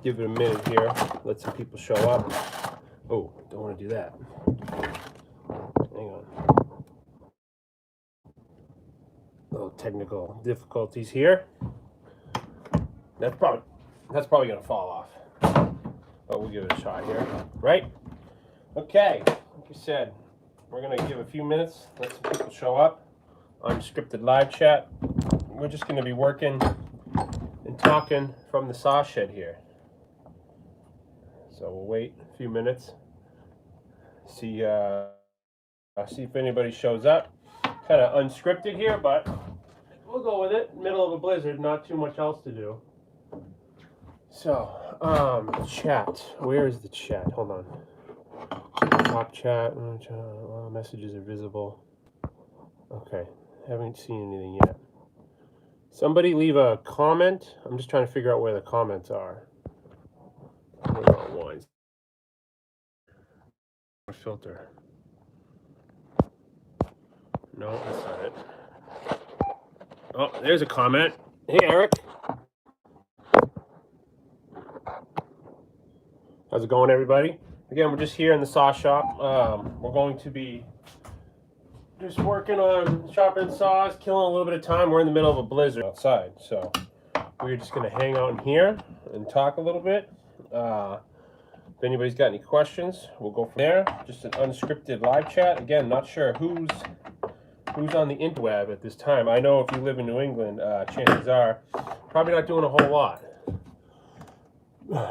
give it a minute here. Let some people show up. Oh, don't want to do that. Hang on. Little technical difficulties here. That's probably gonna fall off. But we'll give it a shot here. Right? Okay. Like I said, we're gonna give a few minutes, let some people show up. Unscripted live chat. We're just gonna be working and talking from the saw shed here. So we'll wait a few minutes. See if anybody shows up. Kind of unscripted here, but we'll go with it. Middle of a blizzard, not too much else to do. So, chat. Where is the chat? Hold on. Top chat. Messages are visible. Okay. Haven't seen anything yet. Somebody leave a comment. I'm just trying to figure out where the comments are. One. Filter. No, that's not it. Oh, there's a comment. Hey, Eric. How's it going, everybody? Again, we're just here in the saw shop. We're going to be just working on sharpening saws, killing a little bit of time. We're in the middle of a blizzard outside, so we're just going to hang out in here and talk a little bit. If anybody's got any questions, we'll go from there. Just an unscripted live chat. Again, not sure who's on the interweb at this time. I know if you live in New England, chances are probably not doing a whole lot.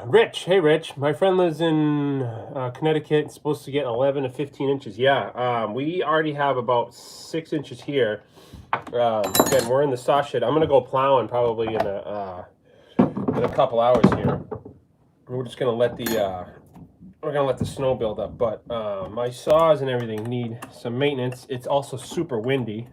Rich, hey Rich, my friend lives in Connecticut. It's supposed to get 11 to 15 inches. Yeah, we already have about 6 inches here. Again, we're in the saw shed. I'm gonna go plowing probably in a couple hours here. We're just gonna let the snow build up. But my saws and everything need some maintenance. It's also super windy,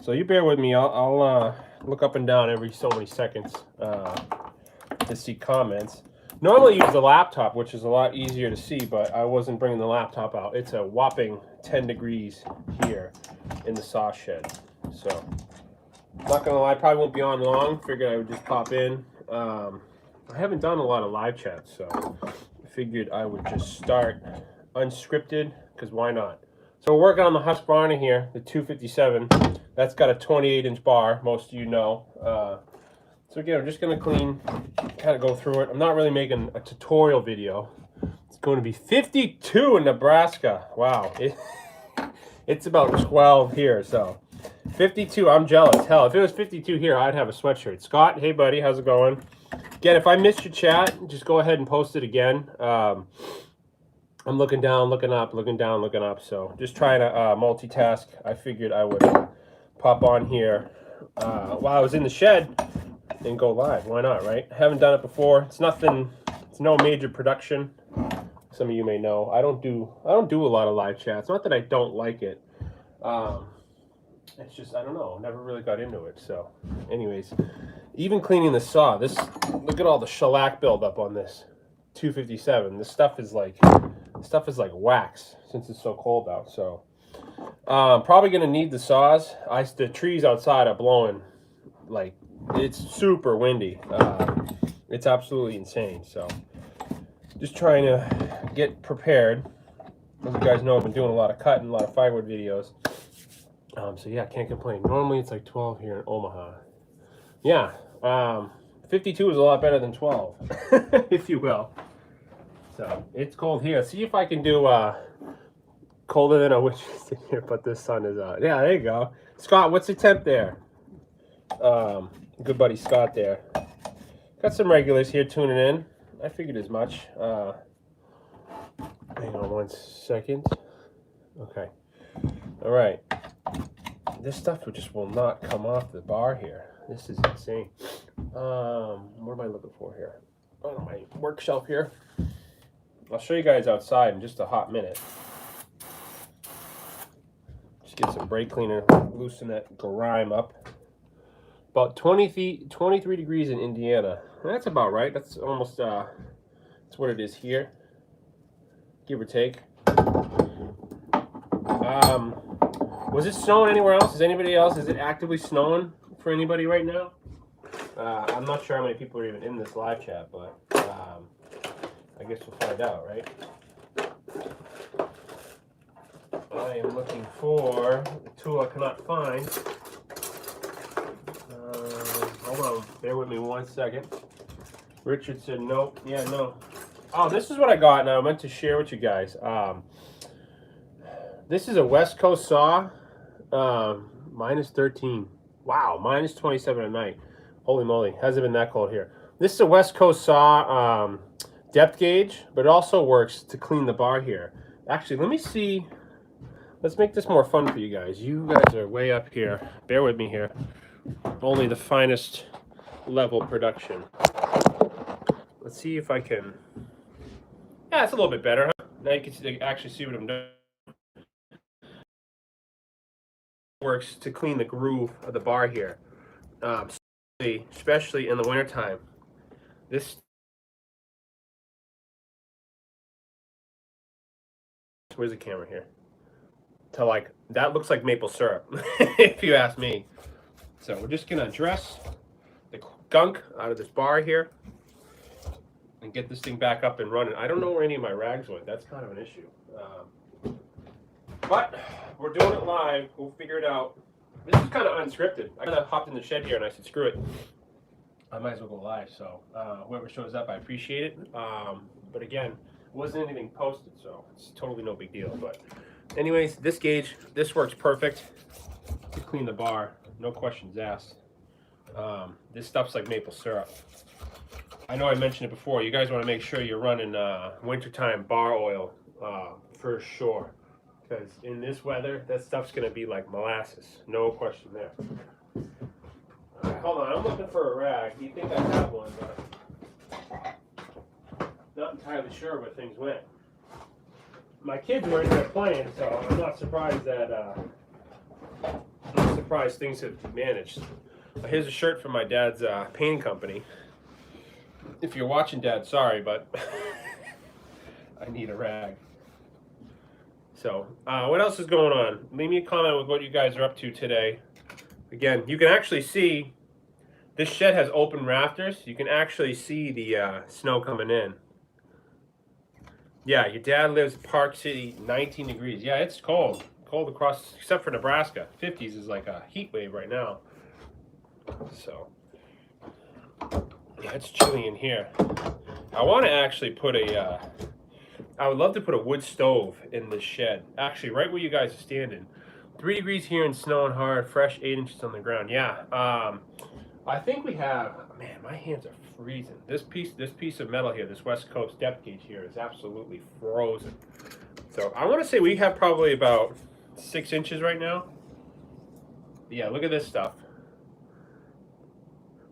so you bear with me. I'll look up and down every so many seconds to see comments. Normally I use the laptop, which is a lot easier to see, but I wasn't bringing the laptop out. It's a whopping 10 degrees here in the saw shed. So, not gonna lie, probably won't be on long. Figured I would just pop in. I haven't done a lot of live chats, so I figured I would just start unscripted, because why not? So we're working on the Husqvarna here, the 257. That's got a 28-inch bar, most of you know. So again, I'm just going to kind of go through it. I'm not really making a tutorial video. It's going to be 52 in Nebraska. Wow. It's about 12 here, so 52, I'm jealous. Hell, if it was 52 here, I'd have a sweatshirt. Scott, hey buddy, how's it going? Again, if I missed your chat, just go ahead and post it again. I'm looking down, looking up, looking down, looking up. So just trying to multitask. I figured I would pop on here while I was in the shed and go live. Why not, right? Haven't done it before. It's nothing. It's no major production. Some of you may know I don't do a lot of live chats. Not that I don't like it. It's just I don't know. Never really got into it. So, anyways, even cleaning the saw. Look at all the shellac buildup on this 257. This stuff is like wax since it's so cold out. So, probably gonna need the saws. The trees outside are blowing like. It's super windy. It's absolutely insane. So, just trying to get prepared. As you guys know, I've been doing a lot of cutting, a lot of firewood videos. So yeah, can't complain. Normally it's like 12 here in Omaha. Yeah, 52 is a lot better than 12, if you will. So it's cold here. See if I can do colder than a witch here, but the sun is out. Yeah, there you go. Scott, what's the temp there? Good buddy Scott there. Got some regulars here tuning in. I figured as much. Hang on 1 second. Okay. All right. This stuff just will not come off the bar here. This is insane. What am I looking for here? On my work shelf here. I'll show you guys outside in just a hot minute. Just get some brake cleaner, loosen that grime up. About 23 degrees in Indiana. That's about right. That's almost, that's what it is here. Give or take. Was it snowing anywhere else? Is it actively snowing for anybody right now? I'm not sure how many people are even in this live chat, but I guess we'll find out, right? I am looking for a tool I cannot find. Hold on, bear with me 1 second. Richard said nope. Yeah, no. Oh, this is what I got, and I meant to share with you guys. This is a West Coast saw, minus 13. Wow, minus 27 at night. Holy moly, hasn't been that cold here. This is a West Coast saw, depth gauge, but it also works to clean the bar here. Actually, let me see. Let's make this more fun for you guys. You guys are way up here. Bear with me here. Only the finest level production. Let's see if I can. Yeah, it's a little bit better, huh? Now you can actually see what I'm doing. Works to clean the groove of the bar here, especially in the wintertime. This. Where's the camera here? To like, that looks like maple syrup, if you ask me. So we're just gonna address the gunk out of this bar here and get this thing back up and running. I don't know where any of my rags went. That's kind of an issue. But we're doing it live. We'll figure it out. This is kind of unscripted. I kind of hopped in the shed here and I said, screw it. I might as well go live. So whoever shows up, I appreciate it. But again, wasn't anything posted, so it's totally no big deal. But anyways, this gauge, this works perfect to clean the bar. No questions asked. This stuff's like maple syrup. I know I mentioned it before. You guys want to make sure you're running wintertime bar oil for sure. Because in this weather, that stuff's going to be like molasses. No question there. All right, hold on. I'm looking for a rag. You think I have one, but not entirely sure where things went. My kids were in there playing, so I'm not surprised that things have managed. Here's a shirt from my dad's painting company. If you're watching, Dad, sorry, but I need a rag. So, what else is going on? Leave me a comment with what you guys are up to today. Again, you can actually see this shed has open rafters. You can actually see the snow coming in. Yeah, your dad lives Park City, 19 degrees. Yeah, it's cold. Cold across, except for Nebraska. 50s is like a heat wave right now. So, yeah, it's chilly in here. I want to actually put a, I would love to put a wood stove in this shed. Actually, right where you guys are standing. 3 degrees here and snowing hard, fresh 8 inches on the ground. Yeah, I think we have, man, my hands are freezing. This piece of metal here, this West Coast depth gauge here is absolutely frozen. So I want to say we have probably about 6 inches right now. Yeah, look at this stuff.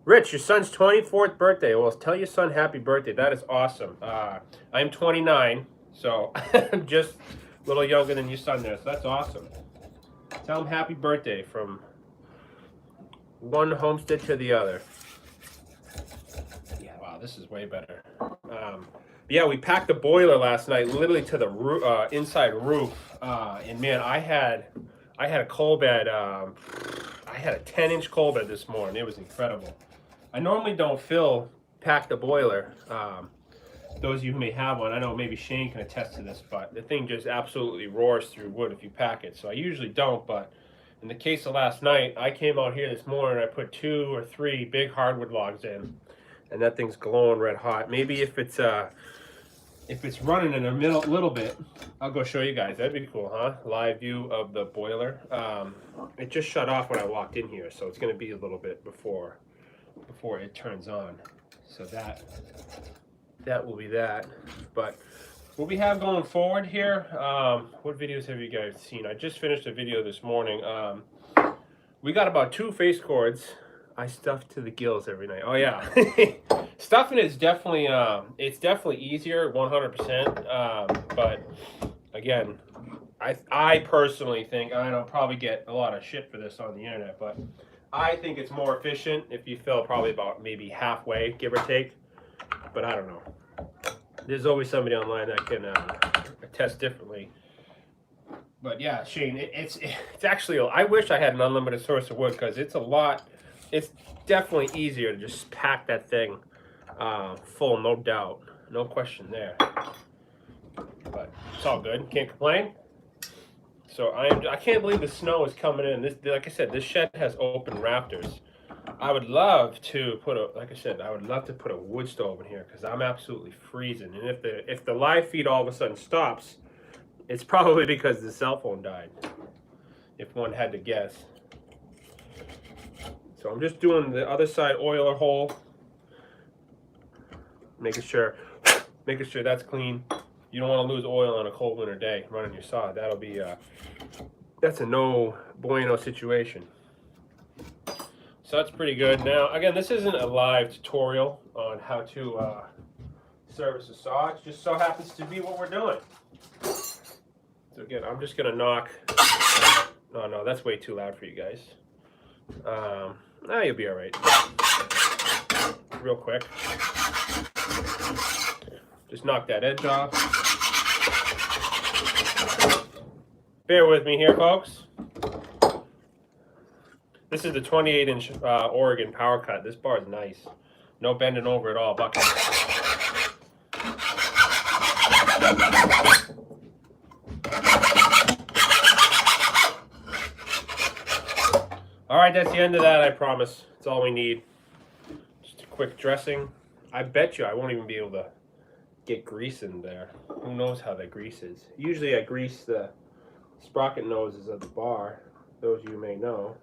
Rich, your son's 24th birthday. Well, tell your son happy birthday. That is awesome. I'm 29, so I'm just a little younger than your son there. So that's awesome. Tell him happy birthday from one homestead to the other. Yeah, wow, this is way better. Yeah, we packed the boiler last night, literally to the inside roof. And man, I had a coal bed. I had a 10-inch coal bed this morning. It was incredible. I normally don't pack the boiler. Those of you who may have one, I know maybe Shane can attest to this, but the thing just absolutely roars through wood if you pack it. So I usually don't, but in the case of last night, I came out here this morning, I put 2 or 3 big hardwood logs in, and that thing's glowing red hot. Maybe if it's running in a little bit, I'll go show you guys. That'd be cool, huh? Live view of the boiler. It just shut off when I walked in here, so it's going to be a little bit before it turns on. So that will be that. But what we have going forward here, what videos have you guys seen? I just finished a video this morning. We got about 2 face cords. I stuff to the gills every night. Oh yeah. Stuffing is definitely, it's definitely easier, 100%. But again, I personally think, I don't probably get a lot of shit for this on the internet, but I think it's more efficient if you fill probably about maybe halfway, give or take. But I don't know. There's always somebody online that can attest differently. But yeah, Shane, it's actually, I wish I had an unlimited source of wood because it's a lot. It's definitely easier to just pack that thing full, no doubt. No question there. But it's all good. Can't complain. So I can't believe the snow is coming in. This, like I said, this shed has open rafters. I would love to put a, like I said, I would love to put a wood stove in here because I'm absolutely freezing. And if the live feed all of a sudden stops, it's probably because the cell phone died, if one had to guess. So I'm just doing the other side oiler hole, making sure that's clean. You don't want to lose oil on a cold winter day running your saw. That'll be that's a no bueno situation. So that's pretty good. Now, again, this isn't a live tutorial on how to service a saw. It just so happens to be what we're doing. So again, I'm just gonna knock. No, that's way too loud for you guys. You'll be all right. Real quick. Just knock that edge off. Bear with me here, folks. This is the 28-inch Oregon power cut. This bar is nice. No bending over at all. Bucket. All right, that's the end of that, I promise. That's all we need. Just a quick dressing. I bet you I won't even be able to get grease in there. Who knows how that grease is. Usually I grease the sprocket noses of the bar. Those of you may know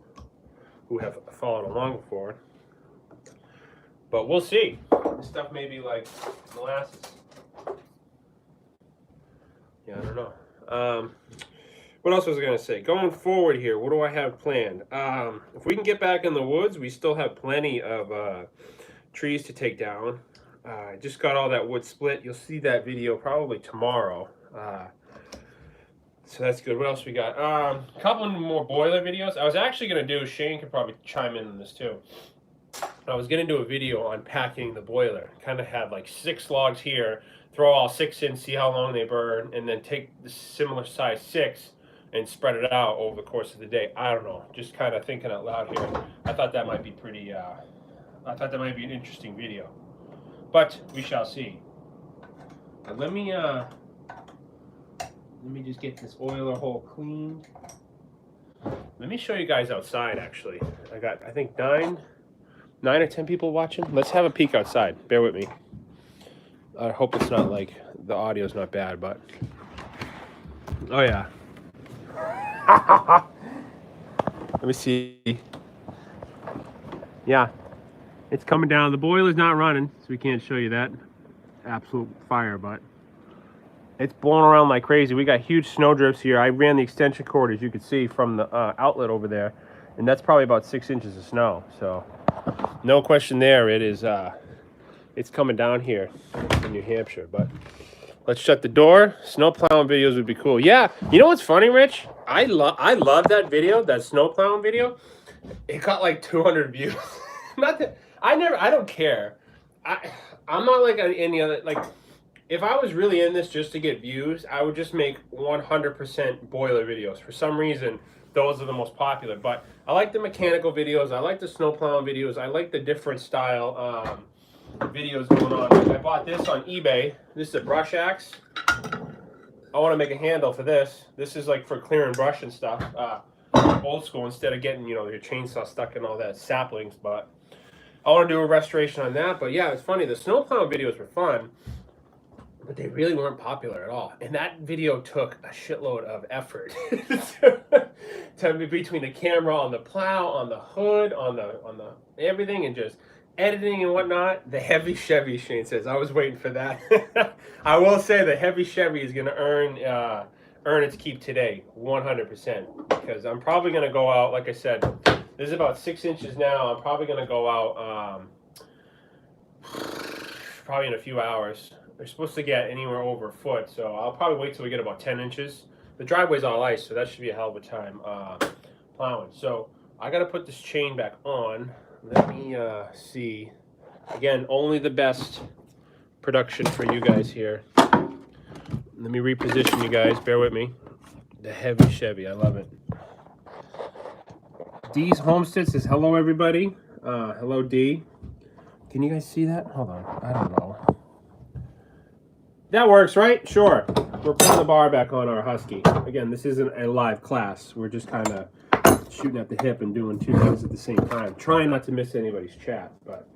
who have followed along before. But we'll see. This stuff may be like molasses. Yeah, I don't know. What else was I going to say? Going forward here, what do I have planned? If we can get back in the woods, we still have plenty of trees to take down. I just got all that wood split. You'll see that video probably tomorrow. So that's good. What else we got? A couple more boiler videos. I was actually going to do, Shane could probably chime in on this too. I was going to do a video on packing the boiler. Kind of have like 6 logs here, throw all 6 in, see how long they burn, and then take the similar size 6 and spread it out over the course of the day. I don't know. Just kind of thinking out loud here. I thought that might be pretty, I thought that might be an interesting video. But we shall see. Let me just get this oiler hole cleaned. Let me show you guys outside, actually. I got, I think, 9 or 10 people watching. Let's have a peek outside. Bear with me. I hope it's not like, the audio's not bad, but... Oh, yeah. Let me see. Yeah. It's coming down. The boiler's not running, so we can't show you that. Absolute fire, but... It's blowing around like crazy. We got huge snow drifts here. I ran the extension cord, as you can see, from the outlet over there, and that's probably about 6 inches of snow. So, no question there. It is. It's coming down here in New Hampshire. But let's shut the door. Snow plowing videos would be cool. Yeah. You know what's funny, Rich? I love that video, that snow plowing video. It got like 200 views. Not that I don't care. I'm not like any other like. If I was really in this just to get views, I would just make 100% boiler videos. For some reason, those are the most popular. But I like the mechanical videos. I like the snow plowing videos. I like the different style videos going on. Like I bought this on eBay. This is a brush axe. I want to make a handle for this. This is like for clearing brush and stuff. Old school, instead of getting, you know, your chainsaw stuck in all that saplings. But I want to do a restoration on that. But yeah, it's funny. The snow plowing videos were fun, but they really weren't popular at all. And that video took a shitload of effort to be between the camera, on the plow, on the hood, on the everything, and just editing and whatnot. The heavy Chevy, Shane says. I was waiting for that. I will say the heavy Chevy is going to earn its keep today, 100%. Because I'm probably going to go out, like I said, this is about 6 inches now. I'm probably going to go out probably in a few hours. They're supposed to get anywhere over a foot, so I'll probably wait till we get about 10 inches. The driveway's all ice, so that should be a hell of a time plowing. So I got to put this chain back on. Let me see. Again, only the best production for you guys here. Let me reposition you guys. Bear with me. The heavy Chevy. I love it. Dee's Homestead says, hello, everybody. Hello, Dee. Can you guys see that? Hold on. I don't know. That works, right? Sure. We're putting the bar back on our Husky. Again, this isn't a live class. We're just kind of shooting at the hip and doing two things at the same time. Trying not to miss anybody's chat, but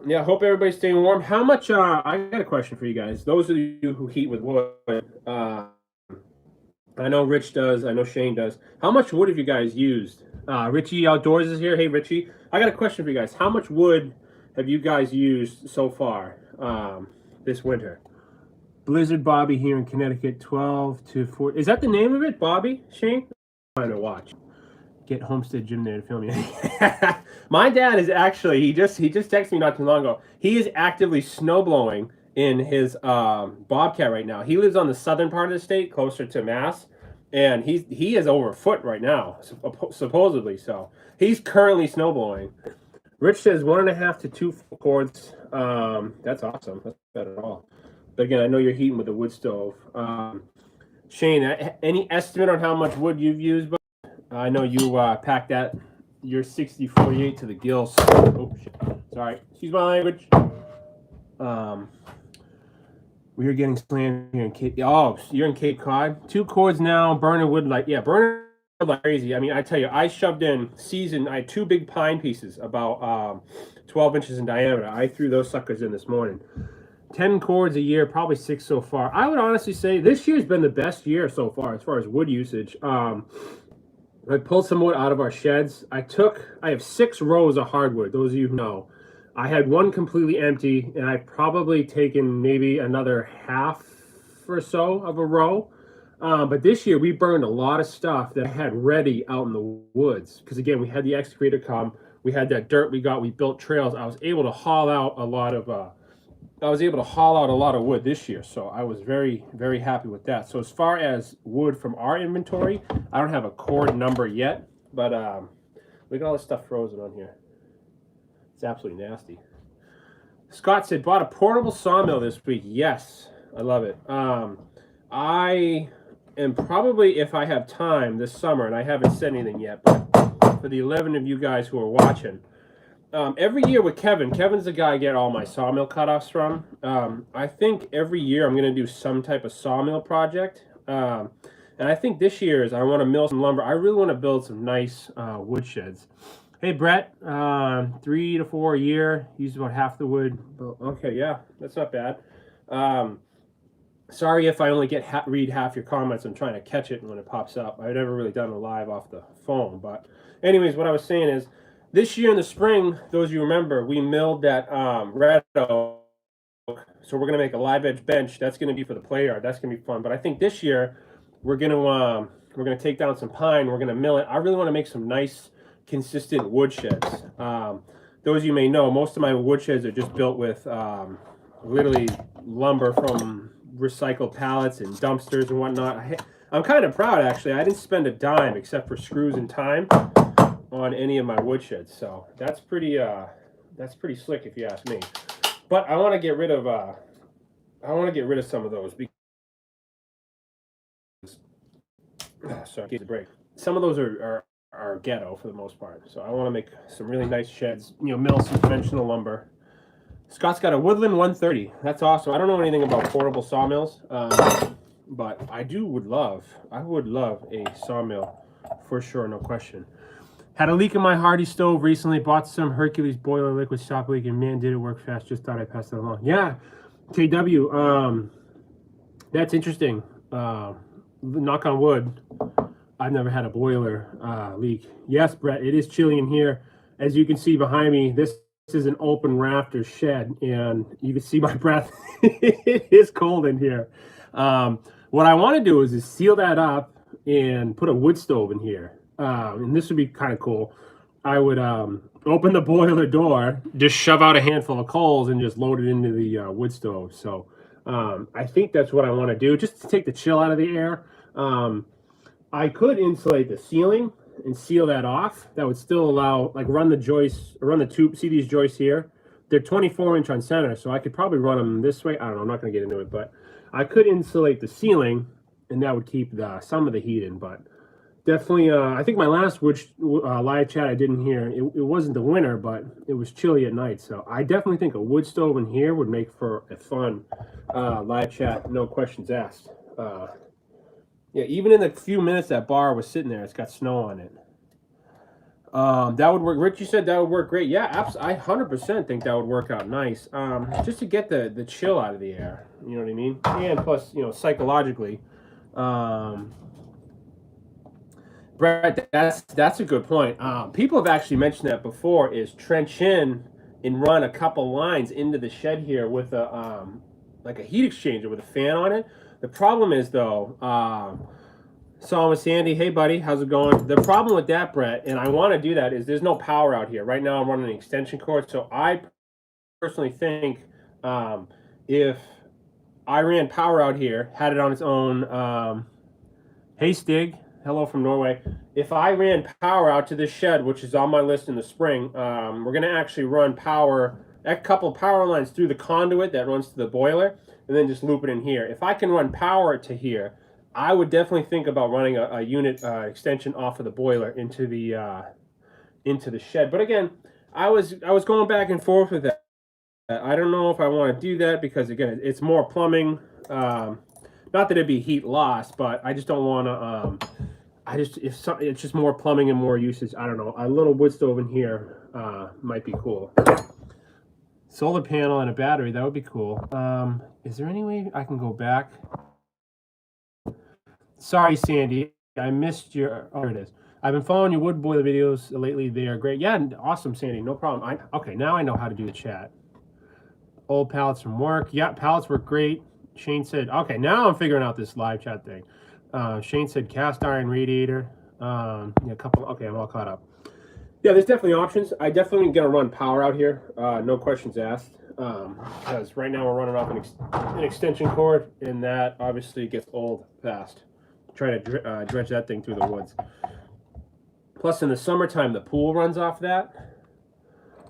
yeah, hope everybody's staying warm. How much? I got a question for you guys. Those of you who heat with wood, I know Rich does. I know Shane does. How much wood have you guys used? Richie Outdoors is here. Hey, Richie. I got a question for you guys. How much wood have you guys used so far this winter? Blizzard Bobby here in Connecticut, 12 to 4. Is that the name of it, Bobby? Shane? I'm trying to watch. Get Homestead Jim there to film you. My dad is actually, he just texted me not too long ago. He is actively snowblowing in his Bobcat right now. He lives on the southern part of the state, closer to Mass, and he is over a foot right now, supposedly. So he's currently snowblowing. Rich says 1.5 to 2 cords. That's awesome. That's better at all. But again, I know you're heating with a wood stove. Shane, any estimate on how much wood you've used? But I know you packed that your 60-48 to the gills. Oh shit! Sorry, excuse my language. We are getting slammed here in Cape. Oh, you're in Cape Cod. 2 cords now. Burning wood like burning wood like crazy. I mean, I tell you, I shoved in I had 2 big pine pieces about 12 inches in diameter. I threw those suckers in this morning. 10 cords a year, probably 6 so far. I would honestly say this year's been the best year so far as wood usage. I pulled some wood out of our sheds. I have 6 rows of hardwood. Those of you who know, I had one completely empty, and I've probably taken maybe another half or so of a row. But this year we burned a lot of stuff that I had ready out in the woods. Because again, we had the excavator come, we had that dirt we built trails. I was able to haul out a lot of wood this year, so I was very, very happy with that. So as far as wood from our inventory, I don't have a cord number yet, but look at all this stuff frozen on here. It's absolutely nasty. Scott said, bought a portable sawmill this week. Yes, I love it. I am probably, if I have time this summer, and I haven't said anything yet, but for the 11 of you guys who are watching, every year with Kevin's the guy I get all my sawmill cutoffs from. I think every year I'm going to do some type of sawmill project. And I think this year is I want to mill some lumber. I really want to build some nice wood sheds. Hey, Brett, 3 to 4 a year. Use about half the wood. Okay, yeah, that's not bad. Sorry if I only read half your comments. I'm trying to catch it when it pops up. I've never really done a live off the phone. But anyways, what I was saying is, this year in the spring, those of you remember, we milled that red oak. So we're going to make a live edge bench. That's going to be for the play yard. That's going to be fun. But I think this year we're going to take down some pine. We're going to mill it. I really want to make some nice, consistent wood sheds. Those of you may know, most of my wood sheds are just built with literally lumber from recycled pallets and dumpsters and whatnot. I'm kind of proud, actually. I didn't spend a dime except for screws and time on any of my wood sheds, so that's pretty slick if you ask me. But I want to get rid of some of those because sorry, give a break. Some of those are ghetto for the most part, so I want to make some really nice sheds. Mill some conventional lumber. Scott's got a Woodland 130. That's awesome. I don't know anything about portable sawmills, but I would love a sawmill for sure, no question. Had a leak in my Hardy stove recently. Bought some Hercules boiler liquid stop leak, and man, did it work fast. Just thought I'd pass that along. Yeah, KW. That's interesting. Knock on wood. I've never had a boiler leak. Yes, Brett, it is chilly in here. As you can see behind me, this is an open rafter shed, and you can see my breath. It is cold in here. What I want to do is seal that up and put a wood stove in here. And this would be kind of cool. I would open the boiler door, just shove out a handful of coals, and just load it into the wood stove. So I think that's what I want to do, just to take the chill out of the air. I could insulate the ceiling and seal that off. That would still allow, like, run the tube. See these joists here? They're 24-inch on center, so I could probably run them this way. I don't know. I'm not going to get into it, but I could insulate the ceiling, and that would keep some of the heat in. But Definitely, I think my last live chat I didn't hear, it wasn't the winter, but it was chilly at night. So I definitely think a wood stove in here would make for a fun live chat, no questions asked. Yeah, even in the few minutes that bar was sitting there, it's got snow on it. That would work. Rich, you said that would work great. Yeah, I 100% think that would work out nice. Just to get the chill out of the air. You know what I mean? And plus, psychologically. Um, Brett, that's a good point. People have actually mentioned that before. Is trench in and run a couple lines into the shed here with a like a heat exchanger with a fan on it. The problem is though, so I'm with Sandy. Hey buddy, how's it going? The problem with that, Brett, and I want to do that is there's no power out here right now. I'm running an extension cord, so I personally think if I ran power out here, had it on its own. Hey Stig, hello from Norway. If I ran power out to this shed, which is on my list in the spring, we're going to actually run a couple power lines through the conduit that runs to the boiler, and then just loop it in here. If I can run power to here, I would definitely think about running a unit extension off of the boiler into the shed. But again, I was going back and forth with that. I don't know if I want to do that because again, it's more plumbing. Not that it'd be heat loss, but I just don't want to. It's just more plumbing and more usage. I don't know. A little wood stove in here might be cool. Solar panel and a battery, that would be cool. Is there any way I can go back? Sorry, Sandy, I missed your. Oh, there it is. I've been following your wood boiler videos lately. They are great. Yeah, awesome, Sandy. No problem. Okay, now I know how to do the chat. Old pallets from work. Yeah, pallets work great. Shane said, okay, now I'm figuring out this live chat thing. Shane said cast iron radiator. A couple. Okay, I'm all caught up. Yeah, there's definitely options. I definitely gonna run power out here. No questions asked. Because right now we're running off an extension cord, and that obviously gets old fast. Trying to dredge that thing through the woods. Plus, in the summertime, the pool runs off that.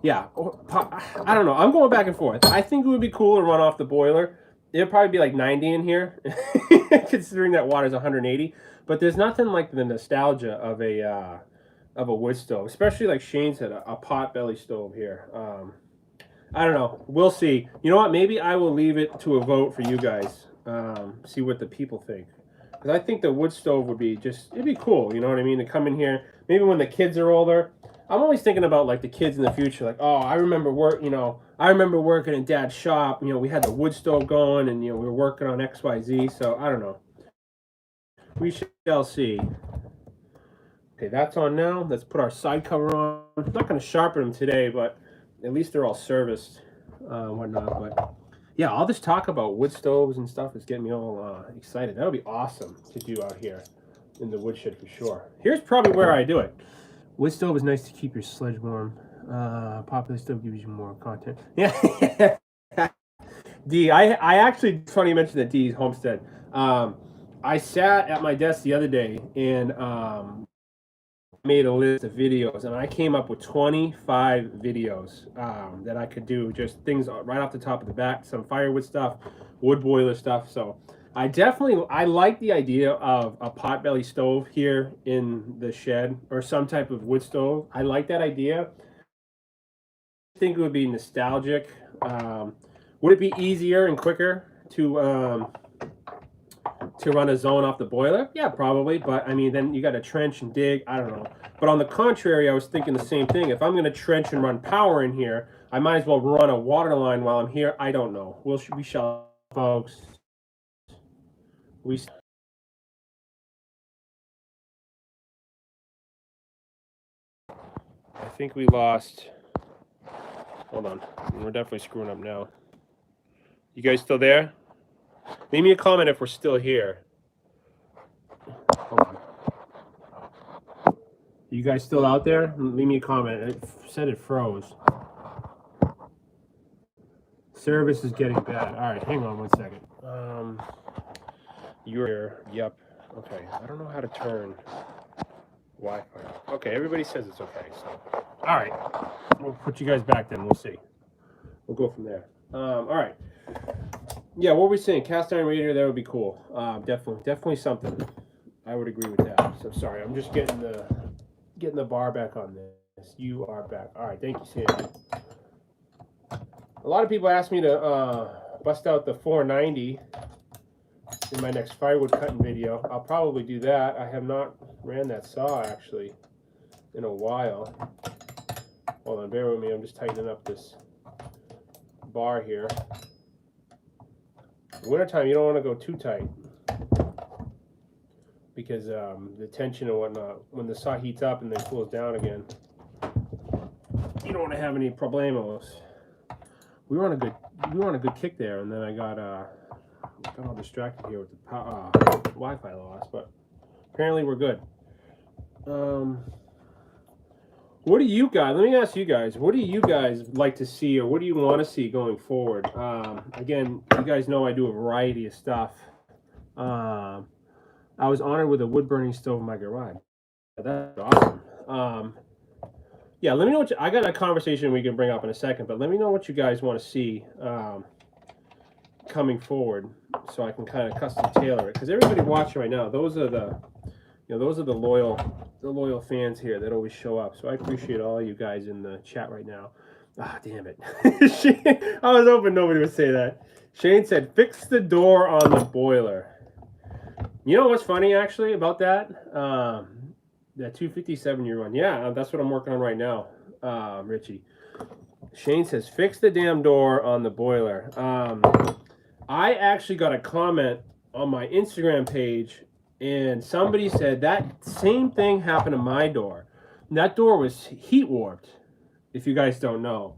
Yeah, I don't know. I'm going back and forth. I think it would be cool to run off the boiler. It'd probably be like 90 in here, considering that water's 180. But there's nothing like the nostalgia of a wood stove, especially like Shane said, a pot belly stove here. I don't know. We'll see. You know what? Maybe I will leave it to a vote for you guys. See what the people think. Because I think the wood stove would be it'd be cool. You know what I mean? To come in here, maybe when the kids are older. I'm always thinking about like the kids in the future. Like, oh, I remember working in Dad's shop. We had the wood stove going, and we were working on XYZ. So I don't know. We shall see. Okay, that's on now. Let's put our side cover on. I'm not going to sharpen them today, but at least they're all serviced, whatnot. But yeah, all this talk about wood stoves and stuff is getting me all excited. That would be awesome to do out here in the woodshed for sure. Here's probably where I do it. Wood stove is nice to keep your sledge warm. Popular stove gives you more content. Yeah. D, I actually, funny you mentioned that D's homestead. I sat at my desk the other day and made a list of videos, and I came up with 25 videos that I could do, just things right off the top of the bat, some firewood stuff, wood boiler stuff. So I like the idea of a potbelly stove here in the shed, or some type of wood stove. I like that idea. I think it would be nostalgic. Would it be easier and quicker to run a zone off the boiler? Yeah, probably. But I mean, then you got to trench and dig. I don't know. But on the contrary, I was thinking the same thing. If I'm going to trench and run power in here, I might as well run a water line while I'm here. I don't know. We shall, folks. I think we lost. Hold on. We're definitely screwing up now. You guys still there? Leave me a comment if we're still here. Hold on. You guys still out there? Leave me a comment. It said it froze. Service is getting bad. All right, hang on one second. You're here. Yep. Okay. I don't know how to turn Wi-Fi off. Okay, everybody says it's okay. So, all right. We'll put you guys back then. We'll see. We'll go from there. All right. Yeah, what were we saying? Cast iron radiator, that would be cool. Definitely something. I would agree with that. So sorry, I'm just getting the bar back on this. You are back. All right, thank you, Sandy. A lot of people ask me to bust out the 490 in my next firewood cutting video. I'll probably do that. I have not ran that saw actually in a while. Hold on, bear with me. I'm just tightening up this bar here. In wintertime, you don't want to go too tight because the tension and whatnot, when the saw heats up and then cools down again, you don't want to have any problemos. We were on a good kick there, and then I got all distracted here with the Wi-Fi loss, but apparently we're good. What do you guys, let me ask you guys, what do you guys like to see, or what do you want to see going forward? Again, you guys know I do a variety of stuff. I was honored with a wood burning stove in my garage. That's awesome. Yeah, let me know what I got a conversation we can bring up in a second, but let me know what you guys want to see coming forward, so I can kind of custom tailor it. Because everybody watching right now, those are the loyal fans here that always show up. So I appreciate all you guys in the chat right now. Ah, damn it! I was hoping nobody would say that. Shane said, "Fix the door on the boiler." You know what's funny actually about that? That 257 you're on. Yeah, that's what I'm working on right now, Richie. Shane says, "Fix the damn door on the boiler." I actually got a comment on my Instagram page, and somebody said that same thing happened to my door. And that door was heat warped, if you guys don't know.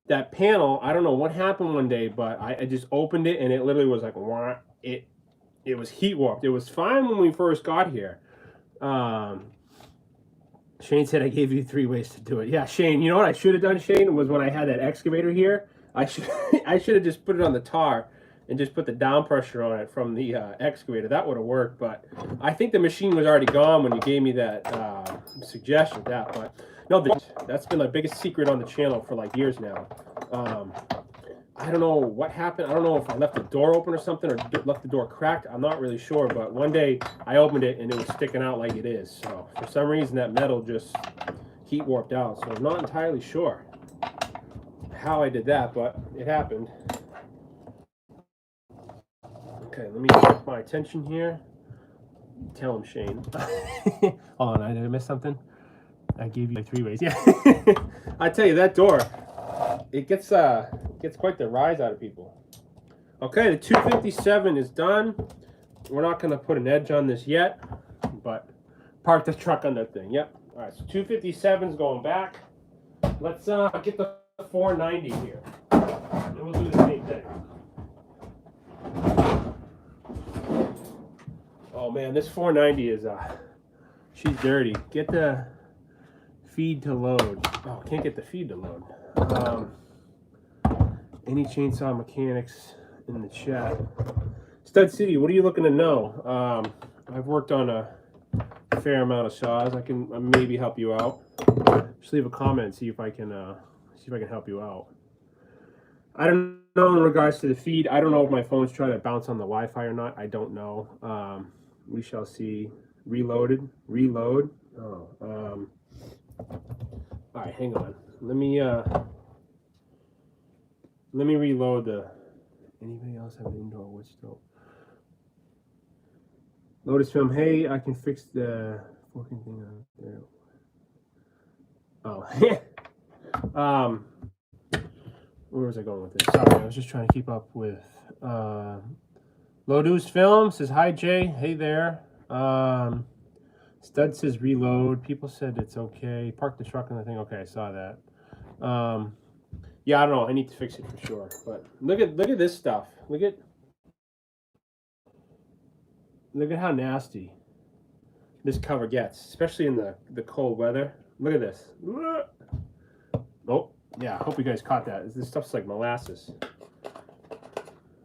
That panel, I don't know what happened one day, but I just opened it, and it literally was like, wah, it was heat warped. It was fine when we first got here. Shane said I gave you 3 ways to do it. Yeah, Shane, you know what I should have done, Shane, was when I had that excavator here, I should have just put it on the tar and just put the down pressure on it from the excavator. That would have worked, but I think the machine was already gone when you gave me that suggestion of that. But no, that's been the biggest secret on the channel for like years now. I don't know what happened. I don't know if I left the door open or something, or left the door cracked. I'm not really sure, but one day I opened it and it was sticking out like it is. So for some reason that metal just heat warped out. So I'm not entirely sure how I did that, but it happened. Okay, let me check my attention here. Tell him, Shane. Hold on, did I miss something? I gave you like 3 ways. Yeah. I tell you, that door, it gets quite the rise out of people. Okay, the 257 is done. We're not going to put an edge on this yet, but park the truck on that thing. Yep. All right, so 257 is going back. Let's get the 490 here, and we'll do the same thing. Oh man, this 490 is she's dirty. Get the feed to load. Oh, can't get the feed to load. Any chainsaw mechanics in the chat? Stud City, what are you looking to know? I've worked on a fair amount of saws. I can maybe help you out. Just leave a comment and see if I can help you out. I don't know in regards to the feed. I don't know if my phone's trying to bounce on the Wi-Fi or not. I don't know. We shall see. Reload. Oh. All right, hang on. Let me reload the. Anybody else have an indoor wood stove? Lotus Film. Hey, I can fix the forking thing out there. Oh, where was I going with this? Sorry, I was just trying to keep up with. Lotus Film says hi, Jay. Hey there. Stud says reload. People said it's okay. Park the truck on the thing. Okay, I saw that. Yeah, I don't know. I need to fix it for sure. But look at this stuff. Look at how nasty this cover gets, especially in the cold weather. Look at this. Oh, yeah. I hope you guys caught that. This stuff's like molasses.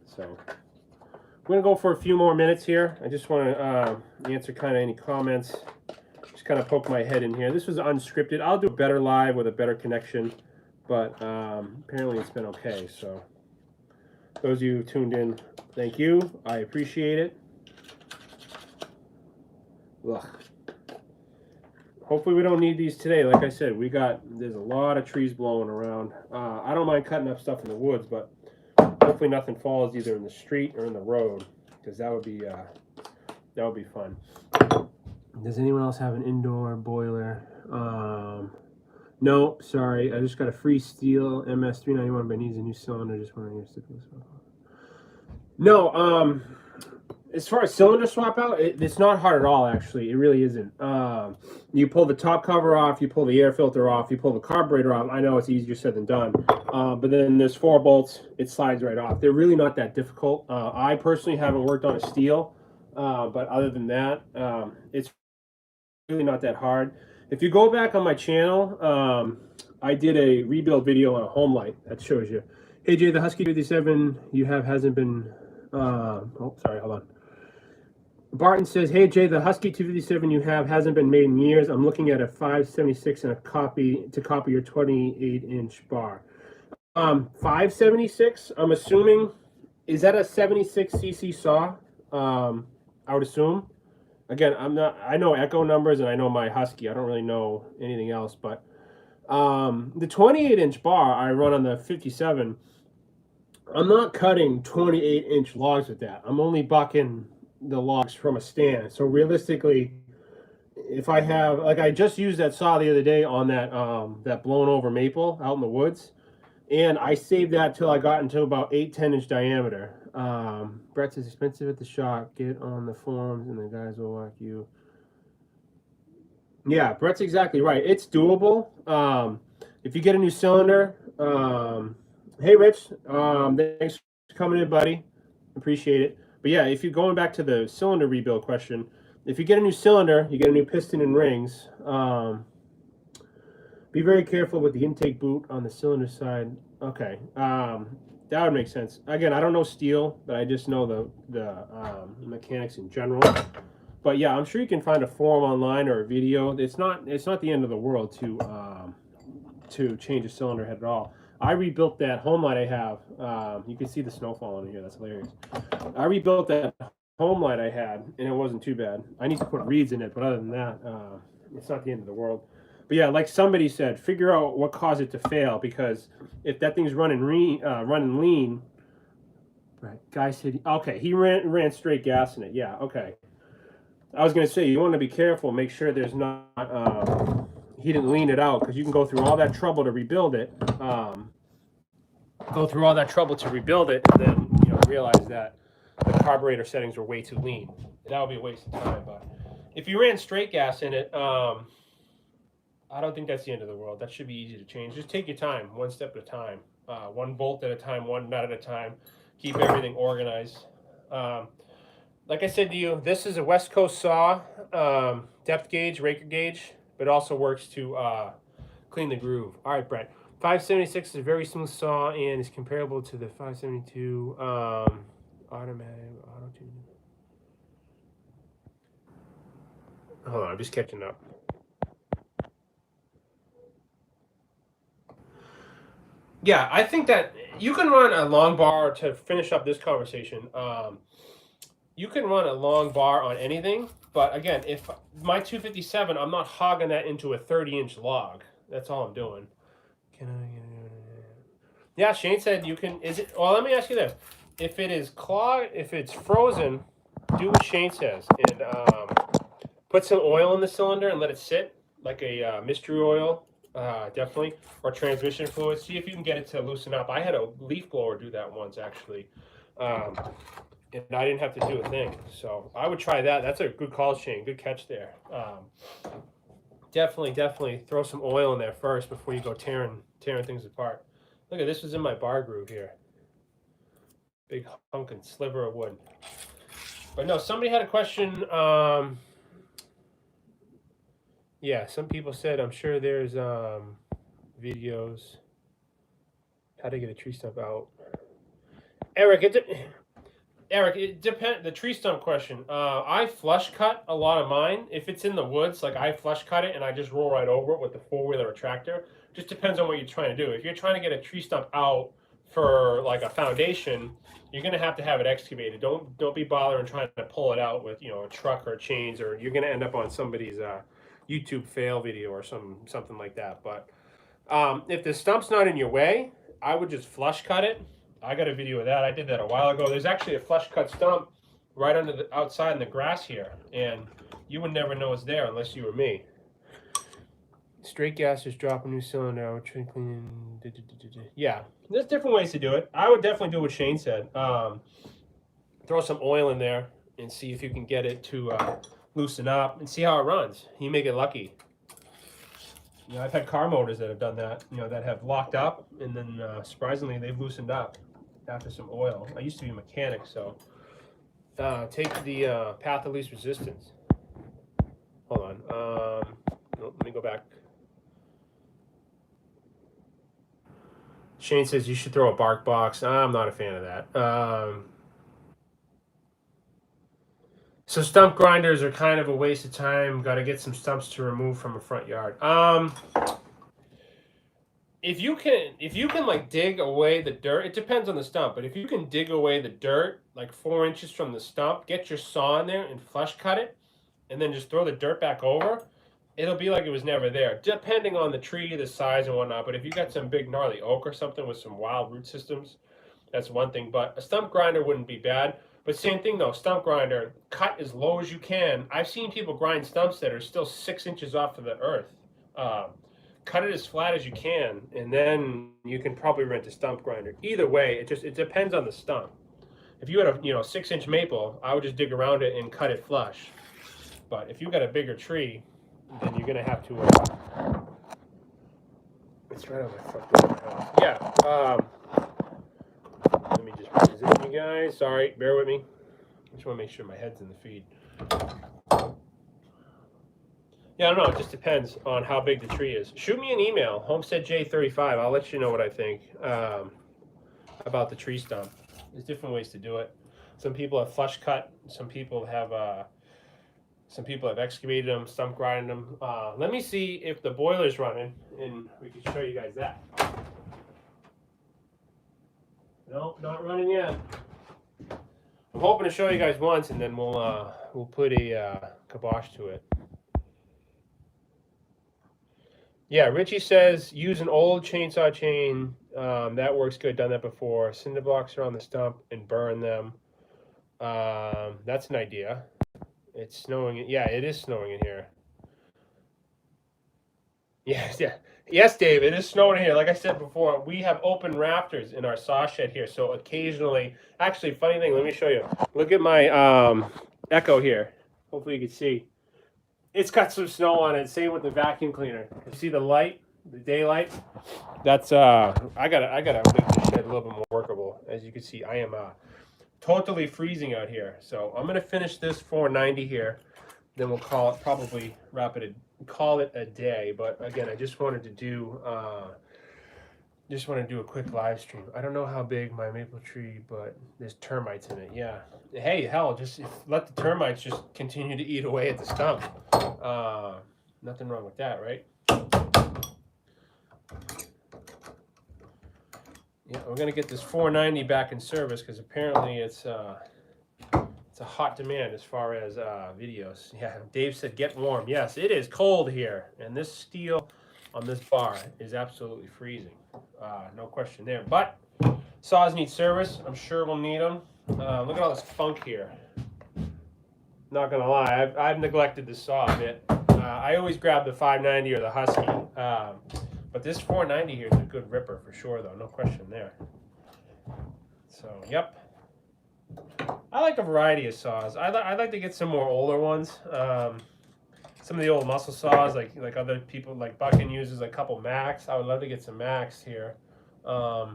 So we're gonna go for a few more minutes here. I just want to answer kind of any comments. Just kind of poke my head in here. This was unscripted. I'll do better live with a better connection, but apparently it's been okay. So those of you who tuned in, thank you. I appreciate it. Ugh. Hopefully we don't need these today. Like I said, there's a lot of trees blowing around. I don't mind cutting up stuff in the woods, but hopefully nothing falls either in the street or in the road, because that would be fun. Does anyone else have an indoor boiler? No, sorry. I just got a free steel MS391, but needs a new cylinder. Just wondering if it's no. As far as cylinder swap out, it's not hard at all. Actually, it really isn't. You pull the top cover off, you pull the air filter off, you pull the carburetor off. I know it's easier said than done, but then there's 4 bolts. It slides right off. They're really not that difficult. I personally haven't worked on a steel, but other than that, it's really not that hard. If you go back on my channel, I did a rebuild video on a home light that shows you. Hey Jay, the Husky 57 you have hasn't been. Oh, sorry, hold on. Barton says, hey Jay, the Husky 257 you have hasn't been made in years. I'm looking at a 576 and a copy your 28-inch bar. 576, I'm assuming, is that a 76cc saw? I would assume. Again, I know echo numbers and I know my Husky. I don't really know anything else, but the 28-inch bar I run on the 57, I'm not cutting 28-inch logs with that. I'm only bucking the logs from a stand. So realistically, if I have, like, I just used that saw the other day on that blown over maple out in the woods, and I saved that till I got into about 8-10-inch diameter. Brett says expensive at the shop. Get on the forums and the guys will walk you. Yeah, Brett's exactly right. It's doable. If you get a new cylinder, hey Rich, thanks for coming in, buddy. Appreciate it. But yeah, if you're going back to the cylinder rebuild question, if you get a new cylinder, you get a new piston and rings. Be very careful with the intake boot on the cylinder side. Okay, that would make sense. Again, I don't know steel, but I just know the mechanics in general. But yeah, I'm sure you can find a forum online or a video. It's not the end of the world to change a cylinder head at all. I rebuilt that home light I have. You can see the snow falling in here. That's hilarious. I rebuilt that home light I had, and it wasn't too bad. I need to put reeds in it, but other than that, it's not the end of the world. But yeah, like somebody said, figure out what caused it to fail, because if that thing's running lean, right? Guy said, okay, he ran straight gas in it. Yeah, okay. I was gonna say, you want to be careful, make sure there's not. He didn't lean it out, because you can go through all that trouble to rebuild it. And then realize that the carburetor settings were way too lean. That would be a waste of time. But if you ran straight gas in it, I don't think that's the end of the world. That should be easy to change. Just take your time, one step at a time, one bolt at a time, one nut at a time. Keep everything organized. Like I said to you, this is a West Coast saw, depth gauge, raker gauge, but also works to clean the groove. All right, Brett. 576 is a very smooth saw and is comparable to the 572 automatic auto tune. Hold on, I'm just catching up. Yeah, I think that you can run a long bar to finish up this conversation. You can run a long bar on anything, but again, if my 257, I'm not hogging that into a 30-inch log. That's all I'm doing. Can I? Yeah, Shane said you can. Is it? Well, let me ask you this: if it is clogged, if it's frozen, do what Shane says and put some oil in the cylinder and let it sit, like a mystery oil. Definitely, or transmission fluid. See if you can get it to loosen up. I had a leaf blower do that once, actually, and I didn't have to do a thing. So I would try that. That's a good call, Shane. Good catch there. Definitely throw some oil in there first before you go tearing things apart. Look at this, was in my bar groove here. Big hunkin' sliver of wood. But no, somebody had a question. Yeah, some people said, I'm sure there's videos how to get a tree stump out. Eric, it depends. The tree stump question. I flush cut a lot of mine. If it's in the woods, like I flush cut it and I just roll right over it with the 4-wheeler or tractor. Just depends on what you're trying to do. If you're trying to get a tree stump out for like a foundation, you're gonna have to have it excavated. Don't be bothering trying to pull it out with, you know, a truck or chains, or you're gonna end up on somebody's YouTube fail video or something like that. But if the stump's not in your way, I would just flush cut it. I got a video of that. I did that a while ago. There's actually a flush cut stump right under the outside in the grass here, and you would never know it's there unless you were me. Straight gas, just drop a new cylinder, trim clean. Yeah, there's different ways to do it. I would definitely do what Shane said. Throw some oil in there and see if you can get it to loosen up and see how it runs. You may get lucky. You know, I've had car motors that have done that, you know, that have locked up, and then surprisingly they've loosened up after some oil. I used to be a mechanic, so take the path of least resistance. Hold on. No, let me go back. Shane says you should throw a bark box. I'm not a fan of that. So stump grinders are kind of a waste of time. Got to get some stumps to remove from a front yard. If you can like dig away the dirt, it depends on the stump, but if you can dig away the dirt like 4 inches from the stump, get your saw in there and flush cut it, and then just throw the dirt back over, it'll be like it was never there, depending on the tree, the size and whatnot. But if you got some big gnarly oak or something with some wild root systems, that's one thing. But a stump grinder wouldn't be bad. But same thing though, stump grinder, cut as low as you can. I've seen people grind stumps that are still 6 inches off of the earth. Cut it as flat as you can, and then you can probably rent a stump grinder. Either way, it depends on the stump. If you had a 6-inch maple, I would just dig around it and cut it flush. But if you got a bigger tree, then you're gonna have to. It's right on my front door of my house. Yeah. Let me just position you guys. Sorry, bear with me. I just want to make sure my head's in the feed. Yeah, I don't know. It just depends on how big the tree is. Shoot me an email, HomesteadJ35. I'll let you know what I think about the tree stump. There's different ways to do it. Some people have flush cut. Some people have excavated them, stump grinded them. Let me see if the boiler's running, and we can show you guys that. No, not running yet. I'm hoping to show you guys once, and then we'll put a kibosh to it. Yeah, Richie says use an old chainsaw chain. That works good. Done that before. Cinder blocks around the stump and burn them. That's an idea. It's snowing. Yeah, it is snowing in here. Yes, Dave, it is snowing here. Like I said before, we have open rafters in our saw shed here. So occasionally, actually, funny thing, let me show you. Look at my Echo here. Hopefully you can see. It's got some snow on it. Same with the vacuum cleaner. You see the light, the daylight? That's I gotta make this shed a little bit more workable. As you can see, I am totally freezing out here. So I'm gonna finish this 490 here. Then we'll call it a day. But again, I just wanted to do a quick live stream. I don't know how big my maple tree, but there's termites in it. Yeah. Hey, hell, just let the termites just continue to eat away at the stump. Nothing wrong with that, right? Yeah, we're gonna get this 490 back in service because apparently it's a hot demand as far as videos. Yeah, Dave said get warm. Yes, it is cold here, and this steel on this bar is absolutely freezing. No question there. But saws need service. I'm sure we'll need them. Look at all this funk here. Not gonna lie, I've neglected the saw a bit. I always grab the 590 or the Husky, but this 490 here is a good ripper for sure, though. No question there. So, yep. I like a variety of saws. I'd like to get some more older ones. Some of the old muscle saws, like other people, like Buckin uses a couple Max. I would love to get some Max here. I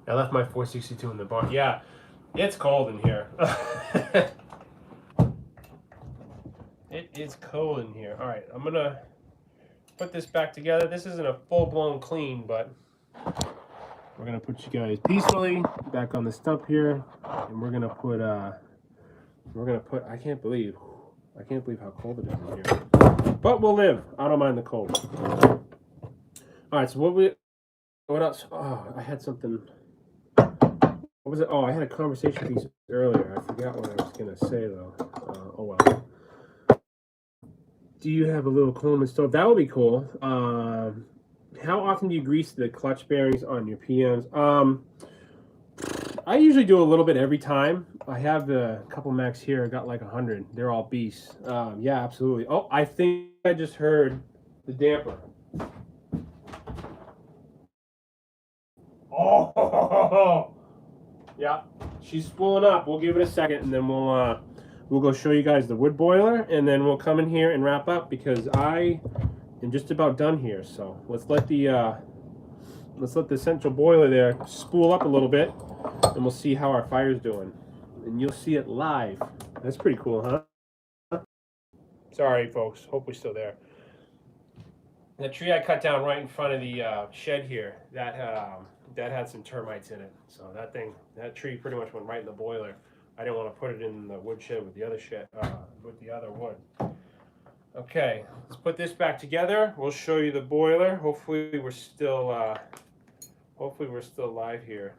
left my 462 in the barn. Yeah, it's cold in here. It is cold in here. All right, I'm gonna put this back together. This isn't a full-blown clean, but we're gonna put you guys peacefully back on the stump here, and we're gonna put. I can't believe how cold it is in here. But we'll live. I don't mind the cold. All right, so what else? Oh, I had something. What was it? Oh, I had a conversation piece earlier. I forgot what I was gonna say though. Oh well. Do you have a little Coleman stove? That would be cool. How often do you grease the clutch bearings on your PMs? I usually do a little bit every time. I have a couple Macs here. I got like 100. They're all beasts. Yeah, absolutely. Oh, I think I just heard the damper. Oh, yeah. She's spooling up. We'll give it a second, and then we'll go show you guys the wood boiler, and then we'll come in here and wrap up because I am just about done here. So let's let the central boiler there spool up a little bit, and we'll see how our fire's doing. And you'll see it live. That's pretty cool, huh? Sorry, folks. Hope we're still there. The tree I cut down right in front of the shed here, that had some termites in it. So that tree pretty much went right in the boiler. I didn't want to put it in the wood shed with the other with the other wood. Okay, let's put this back together. We'll show you the boiler. Hopefully we're still live here.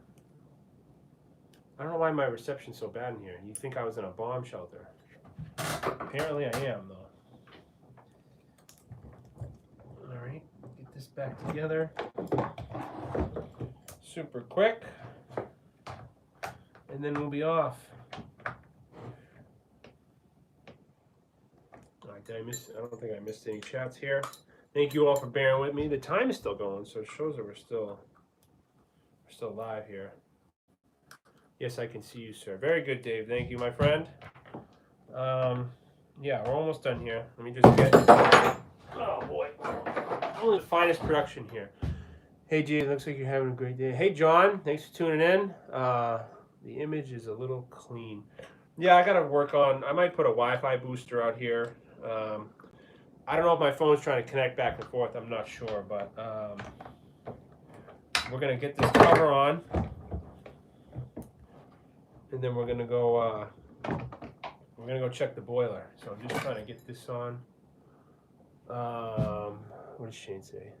I don't know why my reception's so bad in here. You'd think I was in a bomb shelter. Apparently I am, though. All right, get this back together. Super quick. And then we'll be off. All right, I don't think I missed any chats here. Thank you all for bearing with me. The time is still going, so it shows that we're still live here. Yes, I can see you, sir. Very good, Dave. Thank you, my friend. Yeah, we're almost done here. Let me just get... Oh, boy. Only the finest production here. Hey, Jay, looks like you're having a great day. Hey, John, thanks for tuning in. The image is a little clean. Yeah, I got to work on... I might put a Wi-Fi booster out here. I don't know if my phone's trying to connect back and forth. I'm not sure, but we're going to get this cover on. And then we're gonna go check the boiler. So I'm just trying to get this on. What does Shane say?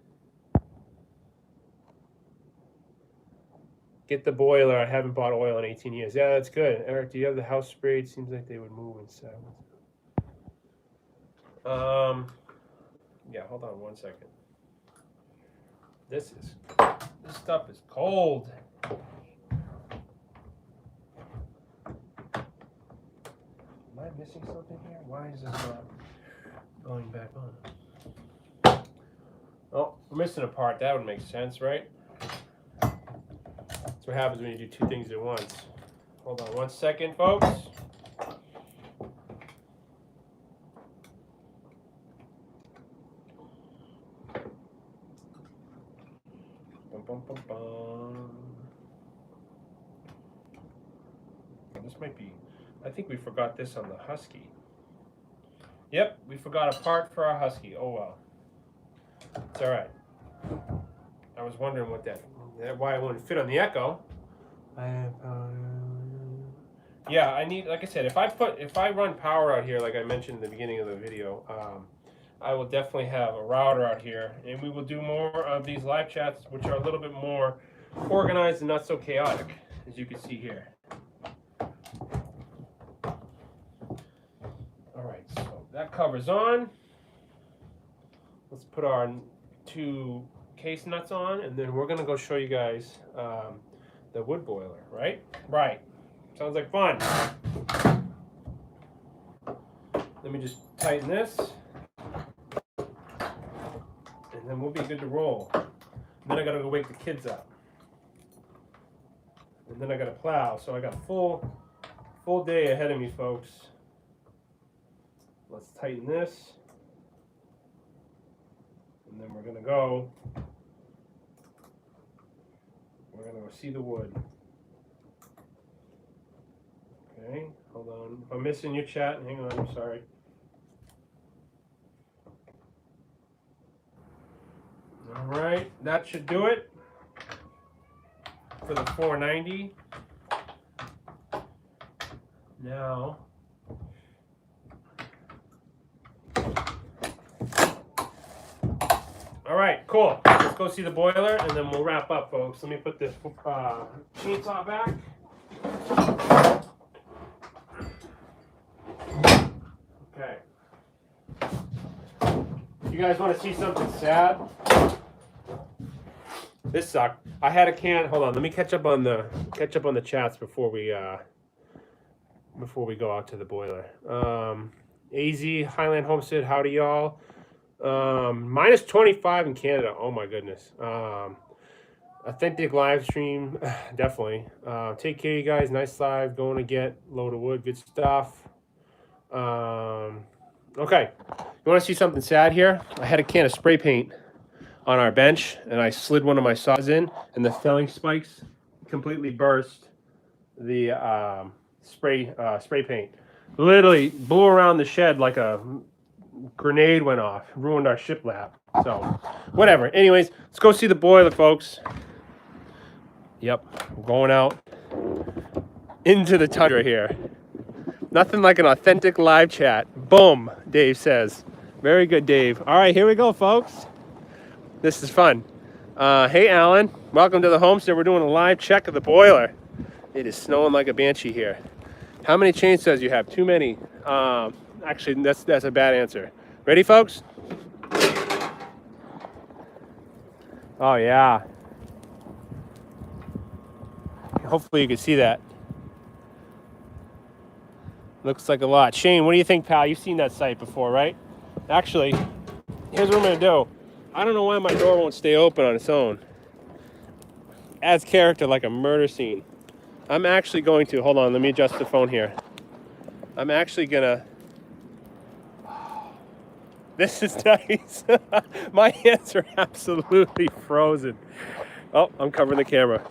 Get the boiler. I haven't bought oil in 18 years. Yeah, that's good. Eric, do you have the house sprayed? Seems like they would move inside. Yeah, hold on one second. This stuff is cold. Am I missing something here? Why is this not going back on? Oh, we're missing a part. That would make sense, right? That's what happens when you do two things at once. Hold on one second, folks. Bum, bum, bum, bum. This might be... I think we forgot this on the Husky. Yep, we forgot a part for our Husky. Oh well. It's all right. I was wondering why it wouldn't fit on the Echo. Yeah, I need, like I said, if I run power out here, like I mentioned in the beginning of the video, I will definitely have a router out here, and we will do more of these live chats, which are a little bit more organized and not so chaotic, as you can see here. Alright, so that cover's on. Let's put our two case nuts on, and then we're going to go show you guys the wood boiler, right? Right. Sounds like fun. Let me just tighten this, and then we'll be good to roll. And then I got to go wake the kids up. And then I got to plow, so I got a full day ahead of me, folks. Let's tighten this, and then we're gonna go see the wood. Okay, hold on. If I'm missing your chat, hang on, I'm sorry. All right, that should do it for the 490. Now, All right, cool. Let's go see the boiler, and then we'll wrap up, folks. Let me put this chainsaw back. Okay. You guys want to see something sad? This sucked. I had a can. Hold on. Let me catch up on the chats before we go out to the boiler. AZ Highland Homestead. Howdy, y'all. Minus 25 in Canada. Oh my goodness. Authentic live stream. Definitely. Take care, you guys. Nice live. Going to get load of wood. Good stuff. Okay. You want to see something sad here? I had a can of spray paint on our bench, and I slid one of my saws in, and the felling spikes completely burst the spray paint. Literally blew around the shed like a grenade went off. Ruined our shiplap. So, whatever. Anyways, let's go see the boiler, folks. Yep, we're going out into the tundra here. Nothing like an authentic live chat. Boom, Dave says. Very good, Dave. All right, here we go, folks. This is fun. Hey, Alan. Welcome to the homestead. We're doing a live check of the boiler. It is snowing like a banshee here. How many chainsaws you have? Too many. Actually, that's a bad answer. Ready, folks? Oh, yeah. Hopefully you can see that. Looks like a lot. Shane, what do you think, pal? You've seen that site before, right? Actually, here's what I'm going to do. I don't know why my door won't stay open on its own. Adds character like a murder scene. I'm actually going to, hold on, let me adjust the phone here. I'm actually going to, this is nice. My hands are absolutely frozen. Oh, I'm covering the camera.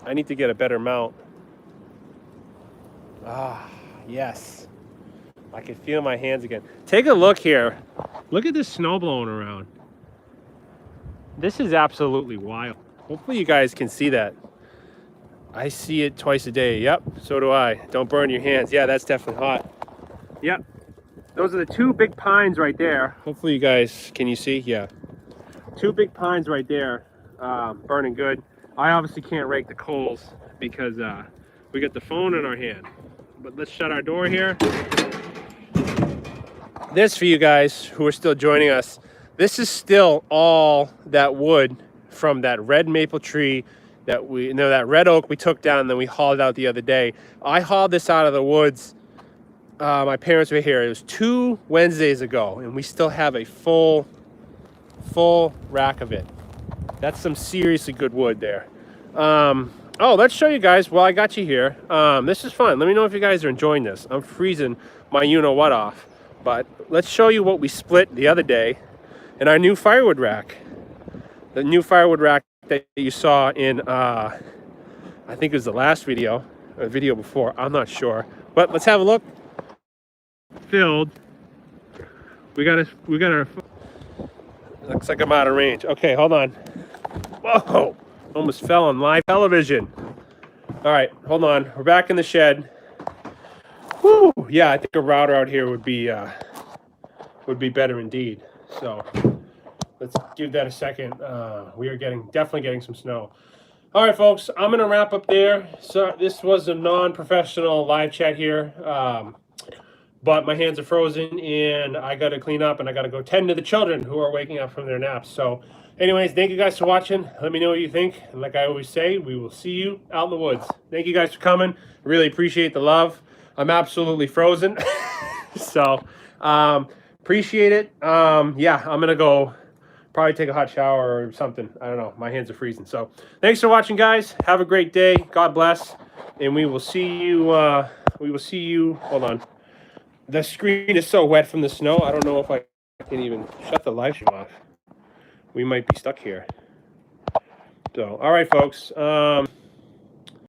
I need to get a better mount. Ah. Yes, I can feel my hands again. Take a look here. Look at this snow blowing around. This is absolutely wild. Hopefully you guys can see that. I see it twice a day. Yep, so do I. Don't burn your hands. Yeah, that's definitely hot. Yep, those are the two big pines right there. Hopefully you guys, can you see? Yeah, two big pines right there, burning good. I obviously can't rake the coals because we got the phone in our hand. But let's shut our door here. This, for you guys who are still joining us, this is still all that wood from that red maple tree that that red oak we took down and then we hauled out the other day. I hauled this out of the woods. My parents were here. It was 2 Wednesdays ago, and we still have a full rack of it. That's some seriously good wood there. Oh, let's show you guys while I got you here. This is fun. Let me know if you guys are enjoying this. I'm freezing my you-know-what off. But let's show you what we split the other day in our new firewood rack. The new firewood rack that you saw in, I think it was the last video, or the video before. I'm not sure. But let's have a look. Filled. We got our... Looks like I'm out of range. Okay, hold on. Whoa! Almost fell on live television. All right, hold on. We're back in the shed. Woo! Yeah, I think a router out here would be better indeed. So let's give that a second. We are definitely getting some snow. All right, folks. I'm gonna wrap up there. So this was a non-professional live chat here, but my hands are frozen and I gotta clean up and I gotta go tend to the children who are waking up from their naps. So. Anyways, thank you guys for watching. Let me know what you think. And like I always say, we will see you out in the woods. Thank you guys for coming. Really appreciate the love. I'm absolutely frozen. So, appreciate it. Yeah, I'm going to go probably take a hot shower or something. I don't know. My hands are freezing. So, thanks for watching, guys. Have a great day. God bless. And we will see you. Hold on. The screen is so wet from the snow. I don't know if I can even shut the live stream off. We might be stuck here. So, all right, folks.